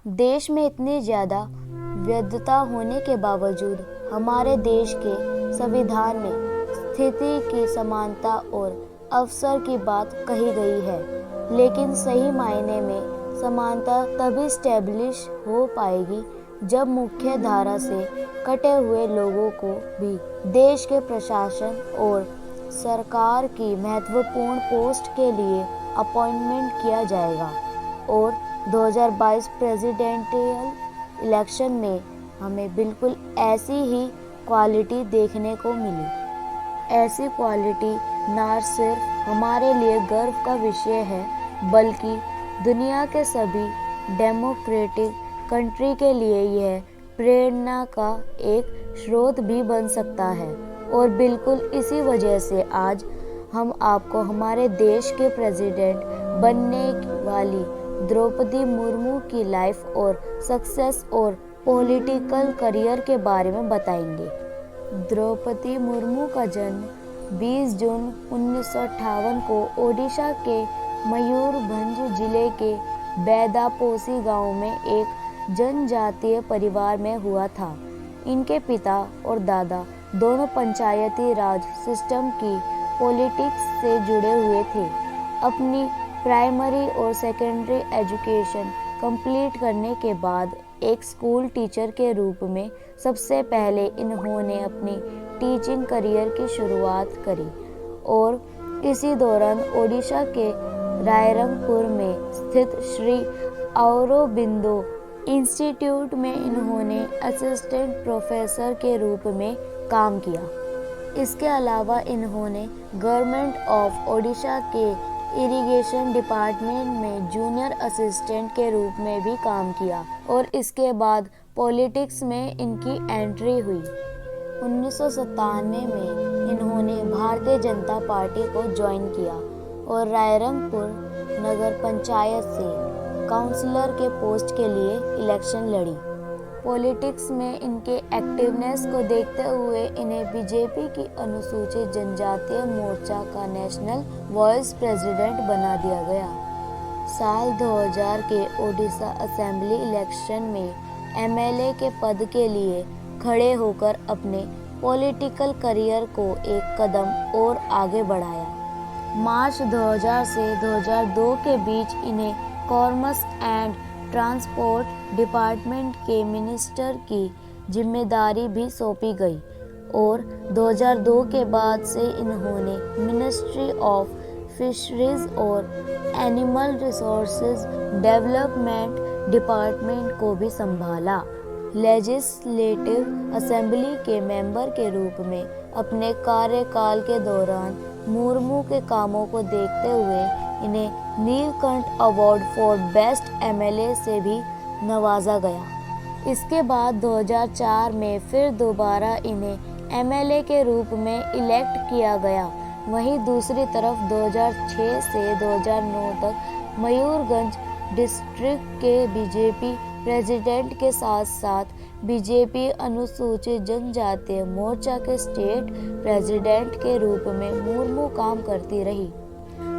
देश में इतनी ज़्यादा विविधता होने के बावजूद हमारे देश के संविधान में स्थिति की समानता और अवसर की बात कही गई है, लेकिन सही मायने में समानता तभी स्टैब्लिश हो पाएगी जब मुख्य धारा से कटे हुए लोगों को भी देश के प्रशासन और सरकार की महत्वपूर्ण पोस्ट के लिए अपॉइंटमेंट किया जाएगा। और 2022 प्रेसिडेंशियल इलेक्शन में हमें बिल्कुल ऐसी ही क्वालिटी देखने को मिली। ऐसी क्वालिटी ना सिर्फ हमारे लिए गर्व का विषय है, बल्कि दुनिया के सभी डेमोक्रेटिक कंट्री के लिए यह प्रेरणा का एक स्रोत भी बन सकता है। और बिल्कुल इसी वजह से आज हम आपको हमारे देश के प्रेसिडेंट बनने वाली द्रौपदी मुर्मू की लाइफ और सक्सेस और पॉलिटिकल करियर के बारे में बताएंगे। द्रौपदी मुर्मू का जन्म 20 जून 1958 को ओडिशा के मयूरभंज जिले के बैदापोसी गांव में एक जनजातीय परिवार में हुआ था। इनके पिता और दादा दोनों पंचायती राज सिस्टम की पॉलिटिक्स से जुड़े हुए थे। अपनी प्राइमरी और सेकेंडरी एजुकेशन कंप्लीट करने के बाद एक स्कूल टीचर के रूप में सबसे पहले इन्होंने अपनी टीचिंग करियर की शुरुआत करी और इसी दौरान ओडिशा के रायरंगपुर में स्थित श्री औरोबिंदो इंस्टीट्यूट में इन्होंने असिस्टेंट प्रोफेसर के रूप में काम किया। इसके अलावा इन्होंने गवर्नमेंट ऑफ ओडिशा के इरिगेशन डिपार्टमेंट में जूनियर असिस्टेंट के रूप में भी काम किया और इसके बाद पॉलिटिक्स में इनकी एंट्री हुई। 1997 में इन्होंने भारतीय जनता पार्टी को ज्वाइन किया और रायरंगपुर नगर पंचायत से काउंसलर के पोस्ट के लिए इलेक्शन लड़ी। पॉलिटिक्स में इनके एक्टिवनेस को देखते हुए इन्हें बीजेपी की अनुसूचित जनजातीय मोर्चा का नेशनल वाइस प्रेसिडेंट बना दिया गया। साल 2000 के ओडिशा असेंबली इलेक्शन में एमएलए के पद के लिए खड़े होकर अपने पॉलिटिकल करियर को एक कदम और आगे बढ़ाया। मार्च 2000 से 2002 के बीच इन्हें कॉमर्स एंड ट्रांसपोर्ट डिपार्टमेंट के मिनिस्टर की जिम्मेदारी भी सौंपी गई और 2002 के बाद से इन्होंने मिनिस्ट्री ऑफ फिशरीज और एनिमल रिसोर्सेज डेवलपमेंट डिपार्टमेंट को भी संभाला। लेजिस्लेटिव असेंबली के मेंबर के रूप में अपने कार्यकाल के दौरान मुर्मू के कामों को देखते हुए इन्हें Neelkanth award for best MLA से भी नवाजा गया। इसके बाद 2004 में फिर दोबारा इन्हें एमएलए के रूप में इलेक्ट किया गया। वहीं दूसरी तरफ 2006 से 2009 तक मयूरभंज डिस्ट्रिक्ट के बीजेपी प्रेसिडेंट के साथ साथ बीजेपी अनुसूचित जनजातीय मोर्चा के स्टेट प्रेसिडेंट के रूप में मुर्मू काम करती रही।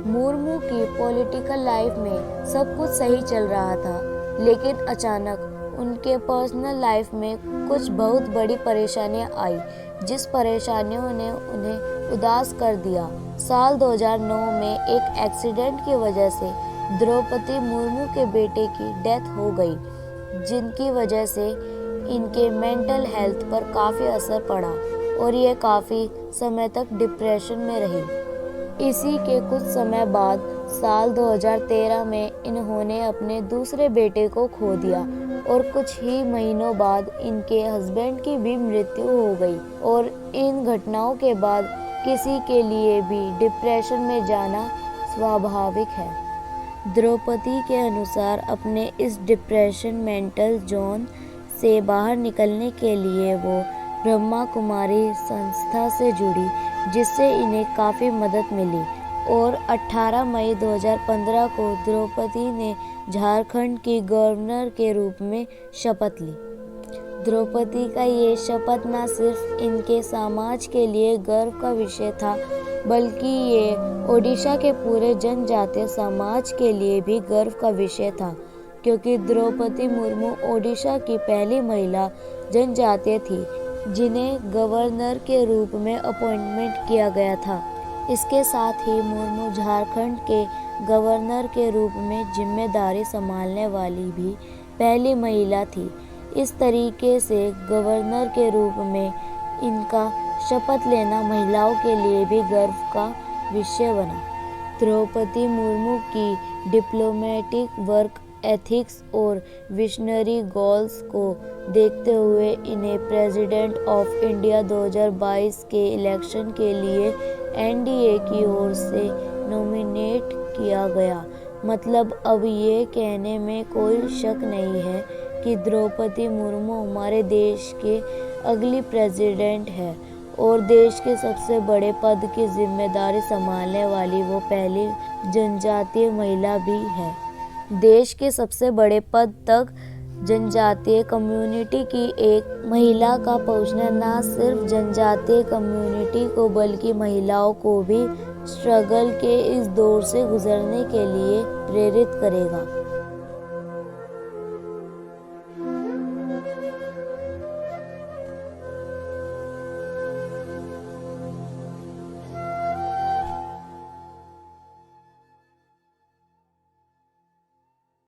मुर्मू की पॉलिटिकल लाइफ में सब कुछ सही चल रहा था, लेकिन अचानक उनके पर्सनल लाइफ में कुछ बहुत बड़ी परेशानियां आई, जिस परेशानियों ने उन्हें उदास कर दिया। साल 2009 में एक एक्सीडेंट की वजह से द्रौपदी मुर्मू के बेटे की डेथ हो गई, जिनकी वजह से इनके मेंटल हेल्थ पर काफ़ी असर पड़ा और ये काफ़ी समय तक डिप्रेशन में रही। इसी के कुछ समय बाद साल 2013 में इन्होंने अपने दूसरे बेटे को खो दिया और कुछ ही महीनों बाद इनके हस्बैंड की भी मृत्यु हो गई। और इन घटनाओं के बाद किसी के लिए भी डिप्रेशन में जाना स्वाभाविक है। द्रौपदी के अनुसार अपने इस डिप्रेशन मेंटल जोन से बाहर निकलने के लिए वो ब्रह्मा कुमारी संस्था से जुड़ी, जिससे इन्हें काफ़ी मदद मिली। और 18 मई 2015 को द्रौपदी ने झारखंड की गवर्नर के रूप में शपथ ली। द्रौपदी का ये शपथ न सिर्फ इनके समाज के लिए गर्व का विषय था, बल्कि ये ओडिशा के पूरे जनजातीय समाज के लिए भी गर्व का विषय था, क्योंकि द्रौपदी मुर्मू ओडिशा की पहली महिला जनजातीय थी जिन्हें गवर्नर के रूप में अपॉइंटमेंट किया गया था। इसके साथ ही मुर्मू झारखंड के गवर्नर के रूप में जिम्मेदारी संभालने वाली भी पहली महिला थी। इस तरीके से गवर्नर के रूप में इनका शपथ लेना महिलाओं के लिए भी गर्व का विषय बना। द्रौपदी मुर्मू की डिप्लोमेटिक वर्क एथिक्स और विजनरी गोल्स को देखते हुए इन्हें प्रेसिडेंट ऑफ इंडिया 2022 के इलेक्शन के लिए एनडीए की ओर से नॉमिनेट किया गया। मतलब अब ये कहने में कोई शक नहीं है कि द्रौपदी मुर्मू हमारे देश के अगली प्रेसिडेंट है और देश के सबसे बड़े पद की जिम्मेदारी संभालने वाली वो पहली जनजातीय महिला भी है। देश के सबसे बड़े पद तक जनजातीय कम्युनिटी की एक महिला का पहुंचना न सिर्फ जनजातीय कम्युनिटी को बल्कि महिलाओं को भी स्ट्रगल के इस दौर से गुजरने के लिए प्रेरित करेगा।